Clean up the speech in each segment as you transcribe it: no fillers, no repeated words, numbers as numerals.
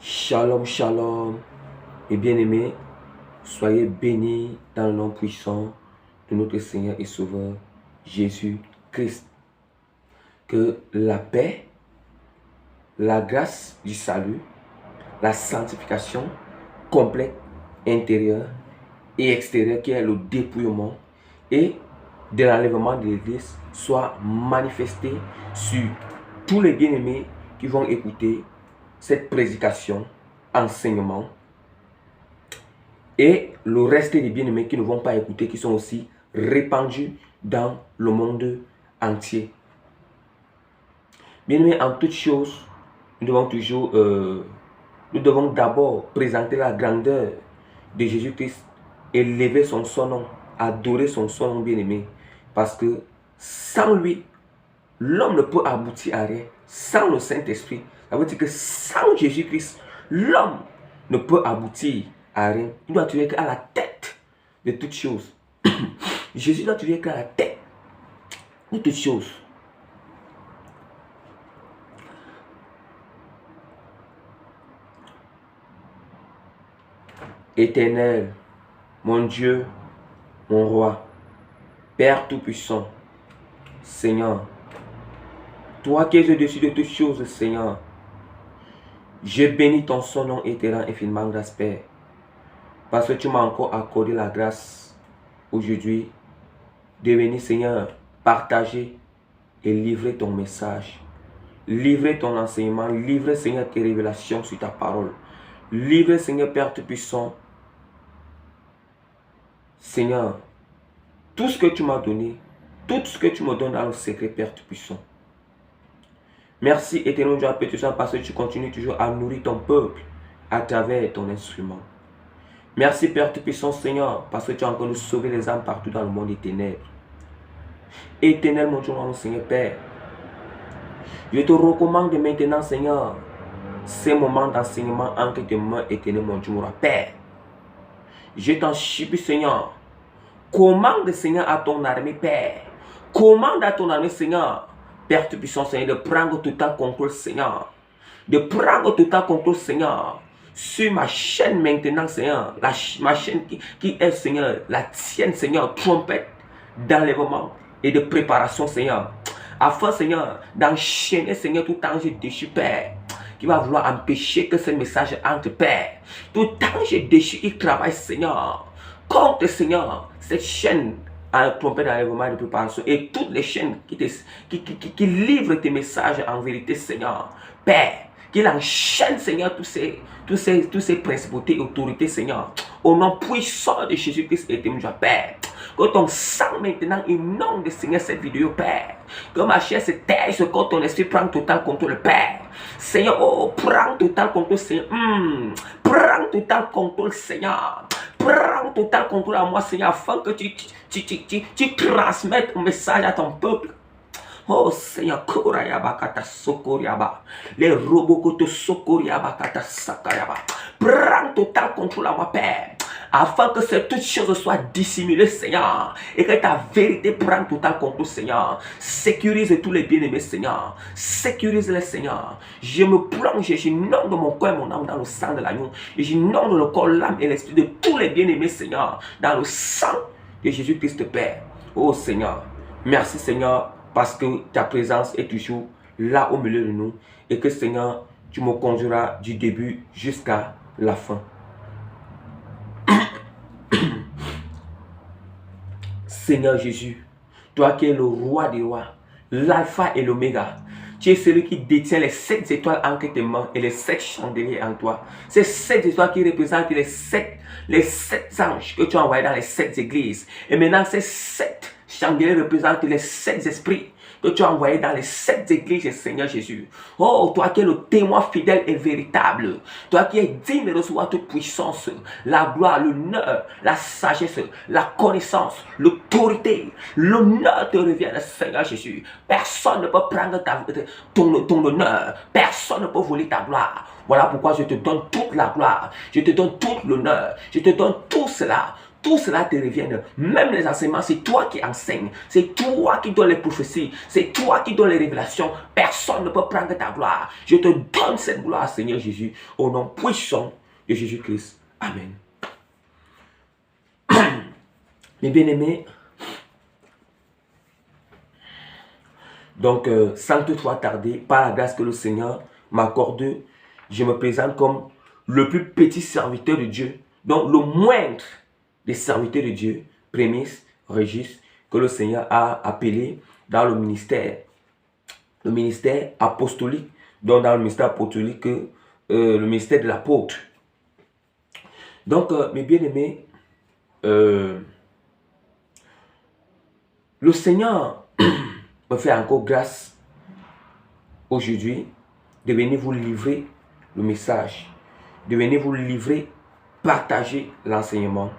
Shalom, shalom, et bien-aimés, soyez bénis dans le nom puissant de notre Seigneur et Sauveur Jésus-Christ. Que la paix, la grâce du salut, la sanctification complète, intérieure et extérieure, qui est le dépouillement et de l'enlèvement de l'Église, soit manifestée sur tous les bien-aimés qui vont écouter cette prédication, enseignement, et le reste des bien-aimés qui ne vont pas écouter, qui sont aussi répandus dans le monde entier. Bien-aimés, en toutes choses, nous devons d'abord présenter la grandeur de Jésus-Christ, élever son nom, adorer son nom, bien-aimé, parce que sans lui, l'homme ne peut aboutir à rien. Sans le Saint-Esprit, ça veut dire que sans Jésus-Christ, l'homme ne peut aboutir à rien. Il doit être à la tête de toutes choses. Jésus doit être à la tête de toutes choses. Éternel, mon Dieu, mon roi, Père Tout-Puissant, Seigneur, toi qui es au-dessus de toutes choses, Seigneur, je bénis ton nom et te rends infiniment grâce, Père, parce que tu m'as encore accordé la grâce aujourd'hui de venir, Seigneur, partager et livrer ton message, livrer ton enseignement, livrer, Seigneur, tes révélations sur ta parole, livrer, Seigneur, Père Tout-Puissant, Seigneur, tout ce que tu m'as donné, tout ce que tu me donnes dans le secret, Père Tout-Puissant. Merci, éternel Dieu, Père Tout-Puissant, parce que tu continues toujours à nourrir ton peuple à travers ton instrument. Merci, Père Tout-Puissant, Seigneur, parce que tu as encore nous sauver les âmes partout dans le monde des ténèbres. Éternel, mon Dieu, mon Seigneur, Père, je te recommande maintenant, Seigneur, ces moments d'enseignement entre tes mains, éternel, mon Dieu, mon roi, Père. Je t'en supplie, Seigneur, commande, Seigneur, à ton armée, Père. Commande à ton armée, Seigneur, Père Tout-Puissant, Seigneur, de prendre total contrôle, Seigneur. De prendre total contrôle, Seigneur, sur ma chaîne maintenant, Seigneur. Ma chaîne qui est, Seigneur, la tienne, Seigneur, trompette d'enlèvement et de préparation, Seigneur. Afin, Seigneur, d'enchaîner, Seigneur, tout ange déchu, Père, qui va vouloir empêcher que ce message entre, Père. Tout ange déchu, il travaille, Seigneur, contre, Seigneur, cette chaîne à la trompette d'enlèvement et de préparation, et toutes les chaînes qui livrent tes messages en vérité, Seigneur. Père, qu'il enchaîne, Seigneur, tous ces principautés et autorités, Seigneur, au nom puissant de Jésus-Christ et de mon Père. Que ton sang maintenant inonde, Seigneur, cette vidéo, Père. Que ma chair se taise, que ton esprit prend total contrôle, Père. Seigneur, oh, prends total contrôle, Seigneur. Prends total contrôle, Seigneur. Prends total contrôle à moi, Seigneur, afin que tu transmettes un message à ton peuple. Oh Seigneur, Korayabakata Sokoriaba, les robots que te Sokoriaba Kata Sakayaba. Prends total contrôle à moi, Père, afin que toutes choses soient dissimulées, Seigneur, et que ta vérité prenne total contrôle, Seigneur. Sécurise tous les bien-aimés, Seigneur. Sécurise-les, Seigneur. Je me plonge, j'inonde mon corps et mon âme dans le sang de l'agneau, et j'inonde le corps, l'âme et l'esprit de tous les bien-aimés, Seigneur, dans le sang de Jésus-Christ, Père. Oh Seigneur, merci, Seigneur, parce que ta présence est toujours là au milieu de nous, et que, Seigneur, tu me conduiras du début jusqu'à la fin. Seigneur Jésus, toi qui es le roi des rois, l'alpha et l'oméga, tu es celui qui détient les 7 étoiles entre tes mains et les 7 chandeliers en toi. Ces 7 étoiles qui représentent les 7 anges que tu as envoyés dans les 7 églises. Et maintenant, ces 7 chandeliers représentent les 7 esprits que tu as envoyés dans les 7 églises, Seigneur Jésus. Oh, toi qui es le témoin fidèle et véritable, toi qui es digne de recevoir toute puissance, la gloire, l'honneur, la sagesse, la connaissance, l'autorité, l'honneur te revient, Seigneur Jésus. Personne ne peut prendre ton honneur, personne ne peut voler ta gloire. Voilà pourquoi je te donne toute la gloire, je te donne tout l'honneur, je te donne tout cela. tout cela te revienne. Même les enseignements, c'est toi qui enseignes. C'est toi qui donnes les prophéties. C'est toi qui donnes les révélations. Personne ne peut prendre ta gloire. Je te donne cette gloire, Seigneur Jésus, au nom puissant de Jésus-Christ. Amen. Mes bien-aimés, donc sans toutefois tarder, par la grâce que le Seigneur m'accorde, je me présente comme le plus petit serviteur de Dieu, donc le moindre des serviteurs de Dieu, Prémices, Régis, que le Seigneur a appelé dans le ministère apostolique, donc dans le ministère apostolique, le ministère de l'apôtre. Donc, mes bien-aimés, le Seigneur me fait encore grâce aujourd'hui de venir vous livrer le message, de venir vous livrer, partager l'enseignement,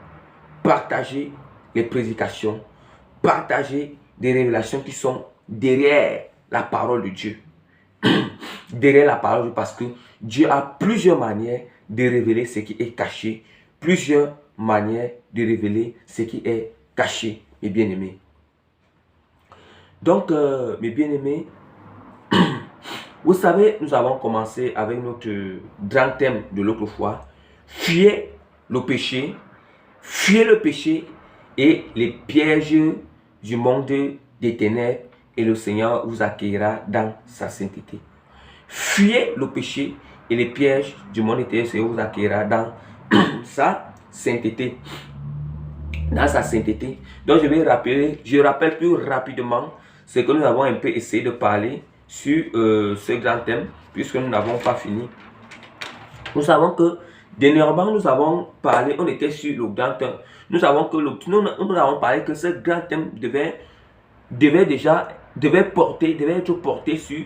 partager les prédications, partager des révélations qui sont derrière la parole de Dieu. Derrière la parole de Dieu, parce que Dieu a plusieurs manières de révéler ce qui est caché, plusieurs manières de révéler ce qui est caché, mes bien-aimés. Donc, mes bien-aimés, vous savez, nous avons commencé avec notre grand thème de l'autre fois. Fuyez le péché et les pièges du monde des ténèbres, et le Seigneur vous accueillera dans sa sainteté. Fuyez le péché et les pièges du monde des ténèbres, le Seigneur vous accueillera dans sa sainteté. Dans sa sainteté. Donc je rappelle plus rapidement ce que nous avons un peu essayé de parler sur ce grand thème, puisque nous n'avons pas fini. Nous savons que dernièrement nous avons parlé, on était sur le grand thème. Nous avons parlé que ce grand thème devait être porté sur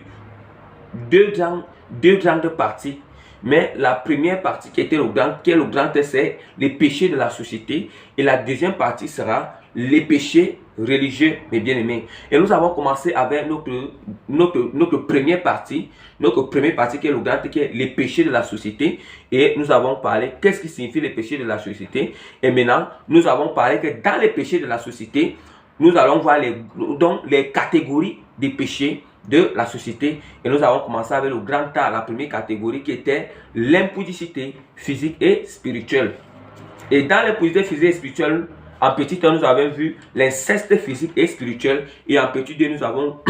deux grandes parties. Mais la première partie qui est le grand thème, c'est les péchés de la société. Et la deuxième partie sera les péchés religieux, mes bien-aimés. Et nous avons commencé avec notre première partie qui est le grand thème, qui est les péchés de la société. Et nous avons parlé qu'est-ce qui signifie les péchés de la société. Et maintenant, nous avons parlé que dans les péchés de la société, nous allons voir les catégories des péchés de la société. Et nous avons commencé avec le grand tas, la première catégorie qui était l'impudicité physique et spirituelle. Et dans l'impudicité physique et spirituelle, en petit 1, nous avons vu l'inceste physique et spirituel. Et en petit 2, nous avons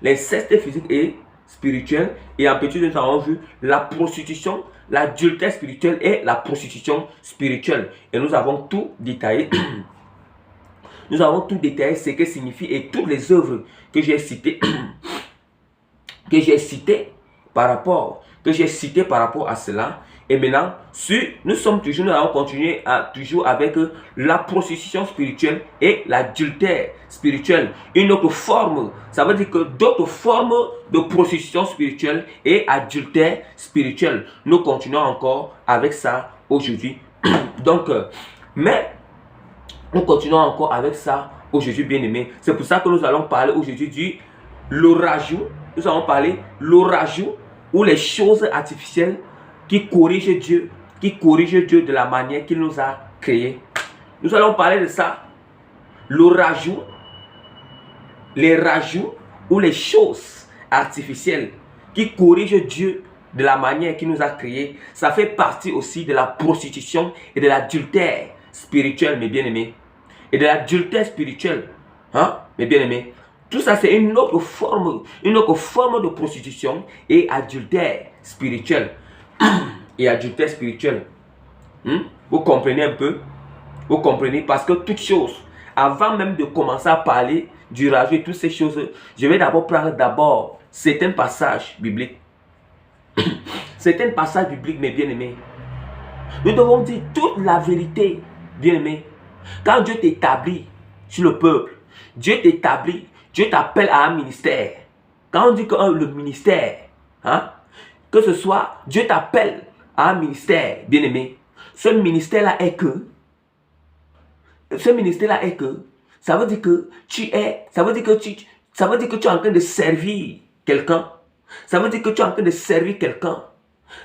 l'inceste physique et spirituel. Et en petit 2, nous avons vu la prostitution, l'adultère spirituel et la prostitution spirituelle. Et nous avons tout détaillé. Nous avons tout détaillé ce que signifie et toutes les œuvres que j'ai citées, par rapport à cela. Et maintenant, nous allons continuer toujours avec la prostitution spirituelle et l'adultère spirituel. Une autre forme, ça veut dire que d'autres formes de prostitution spirituelle et adultère spirituel. Nous continuons encore avec ça aujourd'hui. Donc, nous continuons encore avec ça aujourd'hui, bien-aimés. C'est pour ça que nous allons parler aujourd'hui le rajout. Nous allons parler le rajout ou les choses artificielles qui corrigent Dieu de la manière qu'il nous a créés. Nous allons parler de ça. Le rajout, les rajouts ou les choses artificielles qui corrigent Dieu de la manière qu'il nous a créés. Ça fait partie aussi de la prostitution et de l'adultère spirituel, mes bien-aimés. Et de l'adultère spirituel, mes bien-aimés. Tout ça, c'est une autre forme de prostitution et adultère spirituel. Et adultère spirituel. Vous comprenez un peu? Vous comprenez? Parce que toutes choses, avant même de commencer à parler du rajout et toutes ces choses, je vais d'abord prendre certains passages bibliques. Certains passages bibliques, mes bien-aimés. Nous devons dire toute la vérité, bien-aimés. Quand Dieu t'établit sur le peuple, Dieu t'établit, Dieu t'appelle à un ministère. Quand on dit que le ministère, que ce soit, Dieu t'appelle à un ministère, bien-aimé. Ce ministère-là est que, ça veut dire que tu es en train de servir quelqu'un. Ça veut dire que tu es en train de servir quelqu'un.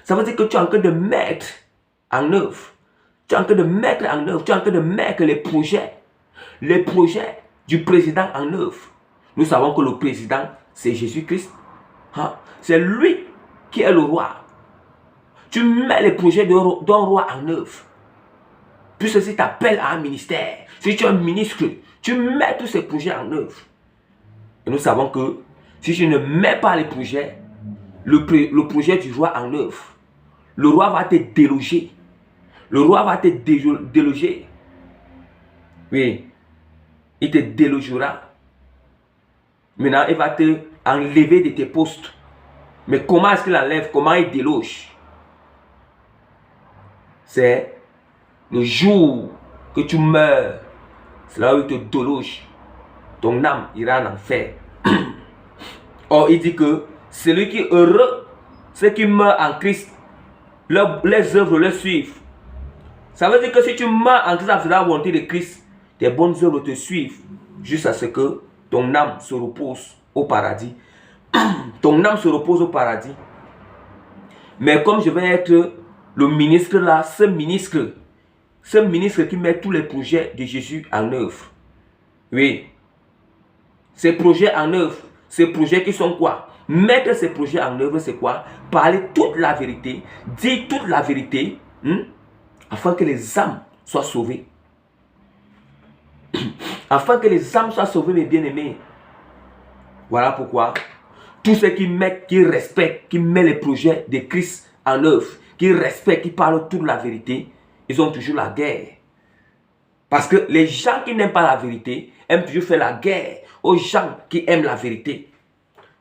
Ça veut dire que tu es en train de mettre en œuvre. Tu es en train de mettre en œuvre, tu es en train de mettre les projets du président en œuvre. Nous savons que le président, c'est Jésus-Christ. Hein? C'est lui qui est le roi. Tu mets les projets d'un roi en œuvre. Puis ceci t'appelle à un ministère. Si tu es un ministre, tu mets tous ces projets en œuvre. Et nous savons que si tu ne mets pas les projets, le projet du roi en œuvre, le roi va te déloger. Le roi va te déloger. Oui. Il te délogera. Maintenant, il va te enlever de tes postes. Mais comment est-ce qu'il enlève? Comment il déloge? C'est le jour que tu meurs. C'est là où il te déloge. Ton âme ira en enfer. Or, il dit que celui qui est heureux, ceux qui meurent en Christ, les œuvres le suivent. Ça veut dire que si tu meurs en Christ à la volonté de Christ, tes bonnes œuvres te suivent jusqu'à ce que ton âme se repose au paradis. Ton âme se repose au paradis. Mais comme je vais être le ministre là, ce ministre qui met tous les projets de Jésus en œuvre. Oui. Ces projets en œuvre, ces projets qui sont quoi? Mettre ces projets en œuvre, c'est quoi? Parler toute la vérité, dire toute la vérité, afin que les âmes soient sauvées. Afin que les âmes soient sauvées, mes bien-aimés. Voilà pourquoi tous ceux qui respectent, qui mettent les projets de Christ en œuvre, qui respectent, qui parlent toute la vérité, ils ont toujours la guerre. Parce que les gens qui n'aiment pas la vérité aiment toujours faire la guerre aux gens qui aiment la vérité.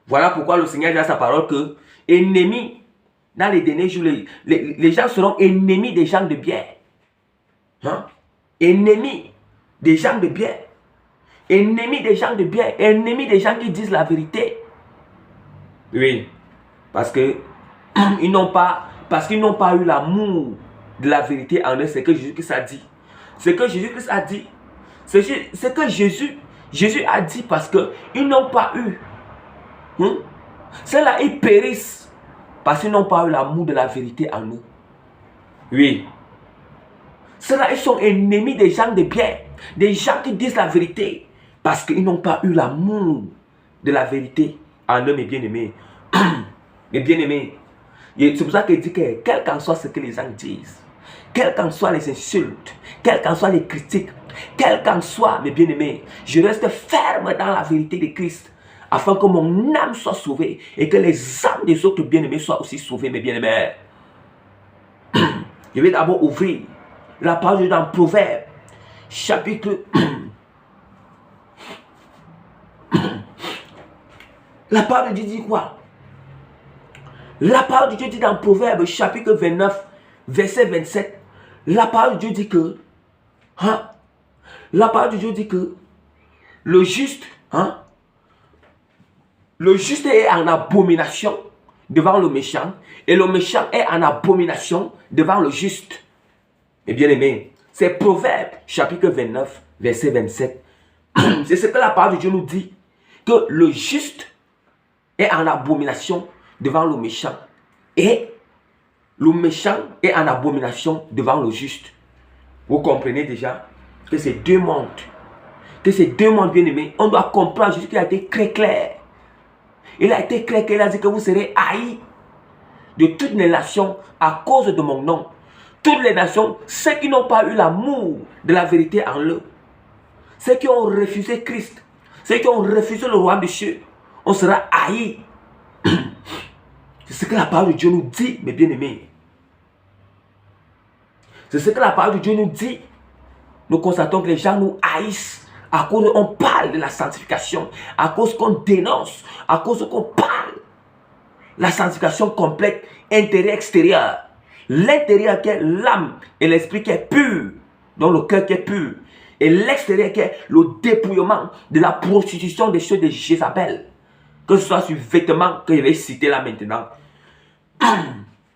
Voilà pourquoi le Seigneur dit à sa parole que ennemis, dans les derniers jours, les gens seront ennemis des gens de bien. Hein? Ennemis des gens de bien. Ennemis des gens de bien. Ennemis des gens qui disent la vérité. Oui. Parce que ils n'ont pas eu l'amour de la vérité en eux. C'est ce que Jésus-Christ a dit. Ce que Jésus-Christ a dit. Ce que Jésus a dit parce qu'ils n'ont pas eu. Ceux-là, ils périssent parce qu'ils n'ont pas eu l'amour de la vérité en eux. Oui. Ceux-là, ils sont ennemis des gens de bien. Des gens qui disent la vérité parce qu'ils n'ont pas eu l'amour de la vérité en eux, mes bien-aimés. Mes bien-aimés. C'est pour ça qu'il dit que quel qu'en soit ce que les gens disent, quelles qu'en soient les insultes, quelles qu'en soient les critiques, quelles qu'en soient, mes bien-aimés, je reste ferme dans la vérité de Christ, afin que mon âme soit sauvée et que les âmes des autres bien-aimés soient aussi sauvées, mes bien-aimés. Je vais d'abord ouvrir la parole de Dieu dans Proverbe, chapitre... La parole de Dieu dit quoi? La parole de Dieu dit dans Proverbe, chapitre 29, verset 27, la parole de Dieu dit que, la parole de Dieu dit que le juste est en abomination devant le méchant, et le méchant est en abomination devant le juste. Et bien aimé, c'est Proverbe, chapitre 29, verset 27. C'est ce que la parole de Dieu nous dit, que le juste est en abomination devant le méchant, et le méchant est en abomination devant le juste. Vous comprenez déjà que ces deux mondes, bien aimés, on doit comprendre Jésus qui a été très clair. Il a été clair qu'il a dit que vous serez haïs de toutes les nations à cause de mon nom. Toutes les nations, ceux qui n'ont pas eu l'amour de la vérité en eux, ceux qui ont refusé Christ, ceux qui ont refusé le royaume des cieux, on sera haïs. C'est ce que la parole de Dieu nous dit, mes bien-aimés. C'est ce que la parole de Dieu nous dit. Nous constatons que les gens nous haïssent à cause qu'on parle de la sanctification, à cause qu'on dénonce, à cause qu'on parle. La sanctification complète, intérieur-extérieur. L'intérieur qui est l'âme et l'esprit qui est pur, dont le cœur qui est pur. Et l'extérieur qui est le dépouillement de la prostitution des choses de Jézabel. Que ce soit sur vêtements que je vais citer là maintenant.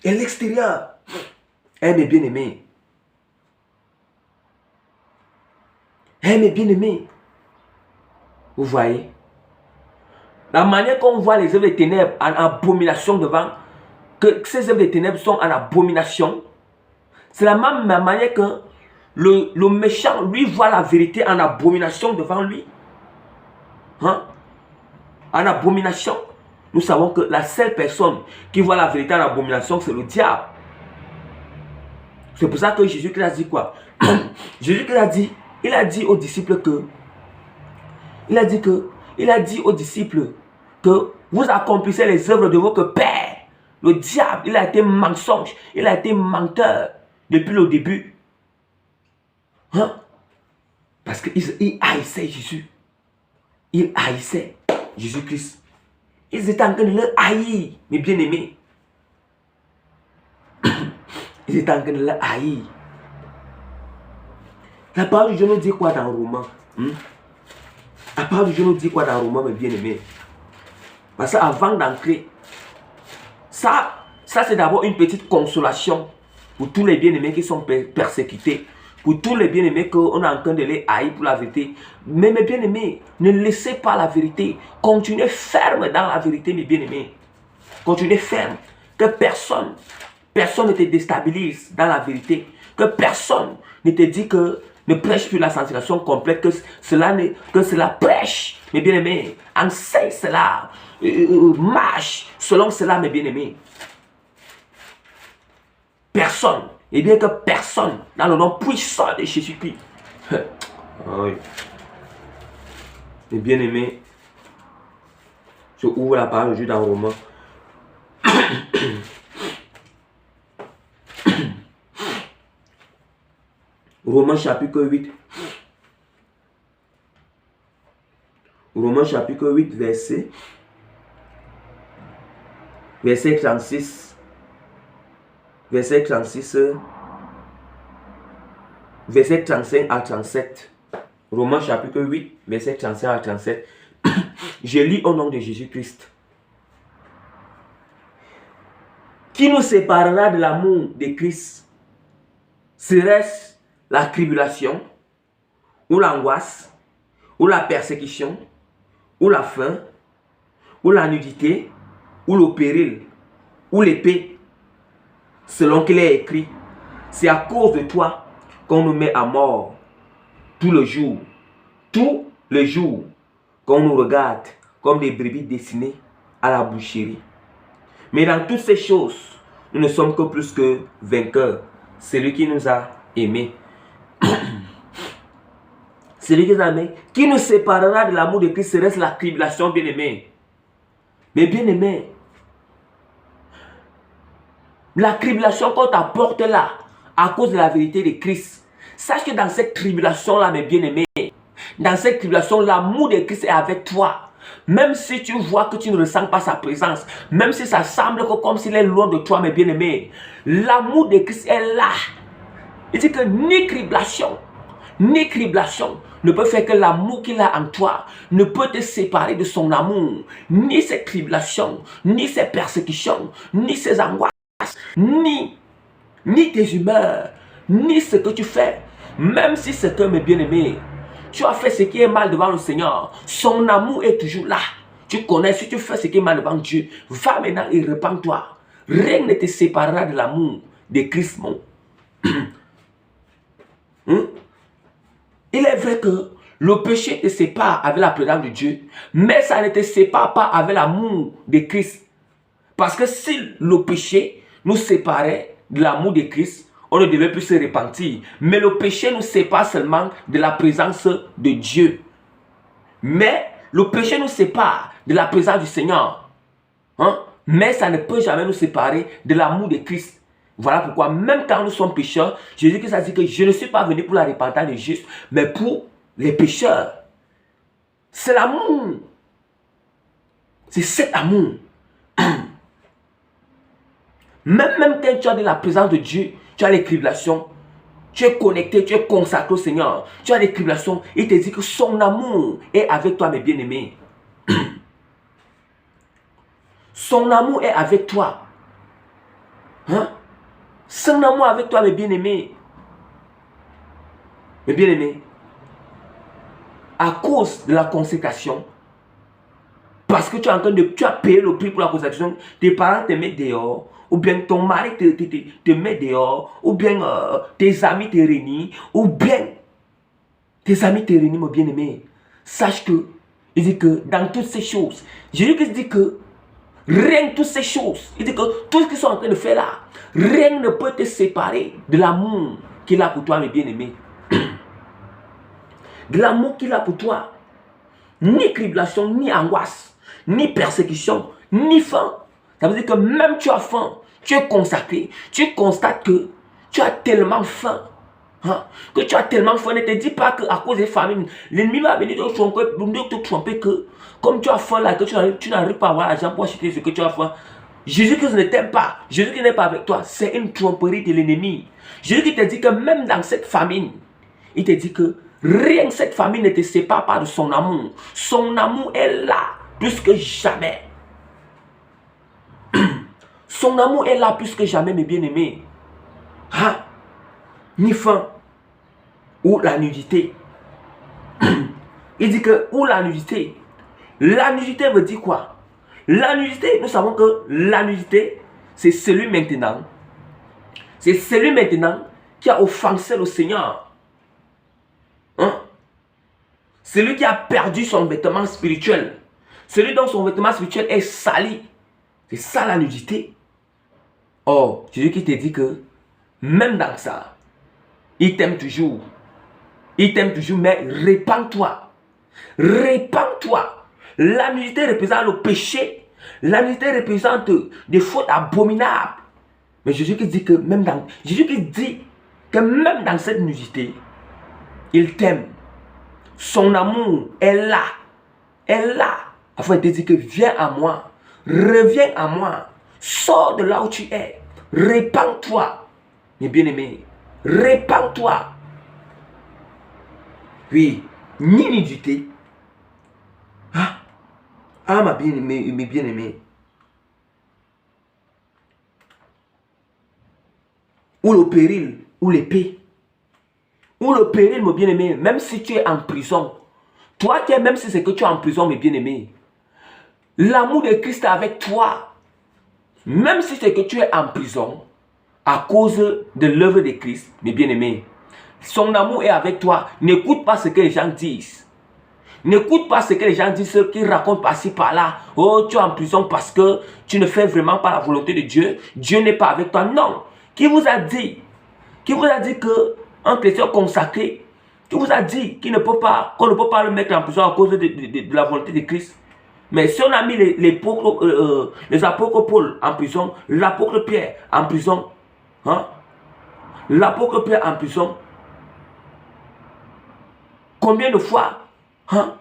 Et l'extérieur. Mes bien-aimés. Mes bien-aimés. Vous voyez? La manière qu'on voit les œuvres des ténèbres en abomination devant, que ces œuvres des ténèbres sont en abomination, C'est la même manière que le méchant, lui, voit la vérité en abomination devant lui. Hein? En abomination. Nous savons que la seule personne qui voit la vérité en abomination, c'est le diable. C'est pour ça que Jésus-Christ a dit quoi? Jésus-Christ a dit aux disciples que, il a dit aux disciples que vous accomplissez les œuvres de votre Père. Le diable, il a été mensonge, il a été menteur depuis le début. Hein? Parce qu'il haïssait Jésus. Il haïssait Jésus-Christ. Ils étaient en train de le haïr, mes bien-aimés. Ils étaient en train de le haïr. La parole de Dieu nous dit quoi dans Romains? La parole de Dieu nous dit quoi dans Romains, mes bien-aimés? Parce qu'avant d'entrer, ça c'est d'abord une petite consolation pour tous les bien-aimés qui sont persécutés. Pour tous les bien-aimés qu'on est en train de les haïr pour la vérité. Mais mes bien-aimés, ne laissez pas la vérité. Continuez ferme dans la vérité, mes bien-aimés. Continuez ferme. Que personne ne te déstabilise dans la vérité. Que personne ne te dit que ne prêche plus la sanctification complète. Que cela prêche, mes bien-aimés. Enseigne cela. Marche selon cela, mes bien-aimés. Personne. Et bien que personne, dans le nom puissant de Jésus-Christ. Oui. Mes bien-aimés, je ouvre la parole de Dieu dans Romains. Romains chapitre 8. Romains chapitre 8, verset 36. Verset 36, verset 35 à 37. Romains chapitre 8, verset 35 à 37. Je lis au nom de Jésus-Christ. Qui nous séparera de l'amour de Christ? Serait-ce la tribulation, ou l'angoisse, ou la persécution, ou la faim, ou la nudité, ou le péril, ou l'épée? Selon qu'il est écrit, c'est à cause de toi qu'on nous met à mort tout le jour. Tout le jour qu'on nous regarde comme des brebis destinées à la boucherie. Mais dans toutes ces choses, nous ne sommes que plus que vainqueurs. C'est lui qui nous a aimés. C'est lui qui nous a aimés. Qui nous séparera de l'amour de Christ? Serait-ce la tribulation, bien-aimés? Mais bien-aimés, la tribulation qu'on t'apporte là, à cause de la vérité de Christ, sache que dans cette tribulation-là, mes bien-aimés, dans cette tribulation, l'amour de Christ est avec toi. Même si tu vois que tu ne ressens pas sa présence, même si ça semble comme s'il est loin de toi, mes bien-aimés, l'amour de Christ est là. Il dit que ni tribulation ne peut faire que l'amour qu'il a en toi ne peut te séparer de son amour. Ni ces tribulations, ni ces persécutions, ni ces angoisses, ni tes humeurs, ni ce que tu fais. Même si c'est que, mes bien-aimés, tu as fait ce qui est mal devant le Seigneur, son amour est toujours là. Tu connais, si tu fais ce qui est mal devant Dieu, va maintenant et repens-toi. Rien ne te séparera de l'amour de Christ, mon. Il est vrai que le péché te sépare avec la présence de Dieu, mais ça ne te sépare pas avec l'amour de Christ. Parce que si le péché nous séparait de l'amour de Christ, on ne devait plus se repentir. Mais le péché nous sépare seulement de la présence de Dieu. Mais le péché nous sépare de la présence du Seigneur. Mais ça ne peut jamais nous séparer de l'amour de Christ. Voilà pourquoi, même quand nous sommes pécheurs, Jésus-Christ a dit que je ne suis pas venu pour la repentance des justes, mais pour les pécheurs. C'est l'amour. C'est cet amour. Même quand tu as de la présence de Dieu, tu as les tribulations, tu es connecté, tu es consacré au Seigneur, tu as des tribulations, il te dit que son amour est avec toi, mes bien-aimés. Son amour est avec toi. Son amour avec toi, mes bien-aimés. Mes bien-aimés, à cause de la consécration, Parce que tu as payé le prix pour la consécration. Tes parents te mettent dehors. Ou bien ton mari te met dehors. Ou bien tes amis te réunissent. Ou bien tes amis te réunissent, mon bien-aimé. Sache que, il dit que dans toutes ces choses, Jésus dit que rien de toutes ces choses, il dit que tout ce qu'ils sont en train de faire là, rien ne peut te séparer de l'amour qu'il a pour toi, mes bien-aimés. De l'amour qu'il a pour toi. Ni tribulation, ni angoisse, ni persécution, ni faim. Ça veut dire que même tu as faim, tu es consacré, tu constates que tu as tellement faim. Hein, que tu as tellement faim. Ne te dis pas qu'à cause des famines, l'ennemi va venir te tromper que comme tu as faim là, que tu n'arrives pas à avoir l'argent pour acheter ce que tu as faim. Jésus-Christ ne t'aime pas. Jésus-Christ n'est pas avec toi. C'est une tromperie de l'ennemi. Jésus-Christ te dit que même dans cette famine, il te dit que rien que cette famille ne te sépare pas de son amour. Son amour est là plus que jamais. Son amour est là plus que jamais, mes bien-aimés. Ah, ni faim ou la nudité. Il dit que, ou la nudité. La nudité veut dire quoi? La nudité, nous savons que la nudité, c'est celui maintenant. C'est celui maintenant qui a offensé le Seigneur. Hein? Celui qui a perdu son vêtement spirituel. Celui dont son vêtement spirituel est sali. C'est ça la nudité. Oh, Jésus qui te dit que même dans ça, il t'aime toujours. Il t'aime toujours, mais répands-toi. Répands-toi. La nudité représente le péché. La nudité représente des fautes abominables. Mais Jésus qui dit que même dans, cette nudité, il t'aime. Son amour est là. Est là. Afin de te dire que viens à moi. Reviens à moi. Sors de là où tu es. Répands-toi. Mes bien-aimés. Répands-toi. Oui. Ni nudité. Ah, ma bien-aimée, mes bien-aimés. Ou le péril, ou l'épée. Ou le péril, mon bien-aimé, même si tu es en prison. Toi qui es, même si c'est que tu es en prison, mes bien-aimés. L'amour de Christ est avec toi. Même si c'est que tu es en prison, à cause de l'œuvre de Christ, mes bien-aimés. Son amour est avec toi. N'écoute pas ce que les gens disent. N'écoute pas ce que les gens disent, ceux qui racontent par-ci, par-là. Oh, tu es en prison parce que tu ne fais vraiment pas la volonté de Dieu. Dieu n'est pas avec toi. Non. Qui vous a dit? Qui vous a dit qu'un chrétien consacré, qui vous a dit qu'on ne peut pas le mettre en prison à cause de la volonté de Christ? Mais si on a mis les apôtres Paul en prison, l'apôtre Pierre en prison, hein? L'apôtre Pierre en prison, combien de fois, hein?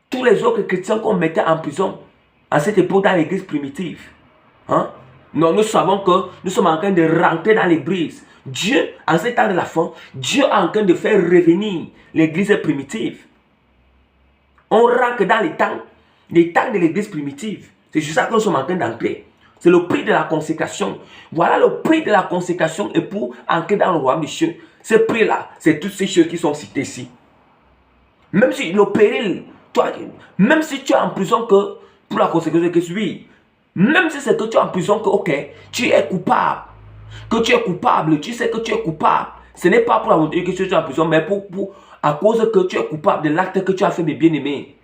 Tous les autres chrétiens qu'on mettait en prison à cette époque dans l'église primitive, hein? Non, nous savons que nous sommes en train de rentrer dans l'église. Dieu, en ce temps de la fin, Dieu est en train de faire revenir l'église primitive. On rentre dans les temps de l'église primitive. C'est juste ça que nous sommes en train d'entrer. C'est le prix de la consécration. Voilà le prix de la consécration et pour entrer dans le royaume des cieux. Ce prix-là, c'est toutes ces choses qui sont citées ici. Même si le péril, toi, même si tu es en prison que pour la consécration de Christ, oui. Même si c'est que tu es en prison, que ok, tu es coupable. Que tu es coupable, tu sais que tu es coupable. Ce n'est pas pour la volonté que tu es en prison, mais à cause que tu es coupable de l'acte que tu as fait, mes bien-aimés.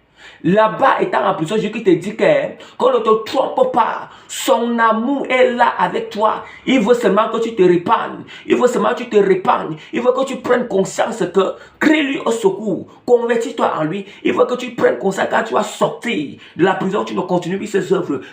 Là-bas, étant en prison, Jésus te dit qu'on ne te trompe pas. Son amour est là avec toi. Il veut seulement que tu te répandes. Il veut seulement que tu te répandes. Il veut que tu prennes conscience que crée-lui au secours. Convertis-toi en lui. Il veut que tu prennes conscience quand tu vas sortir de la prison. Tu ne continues plus ses œuvres.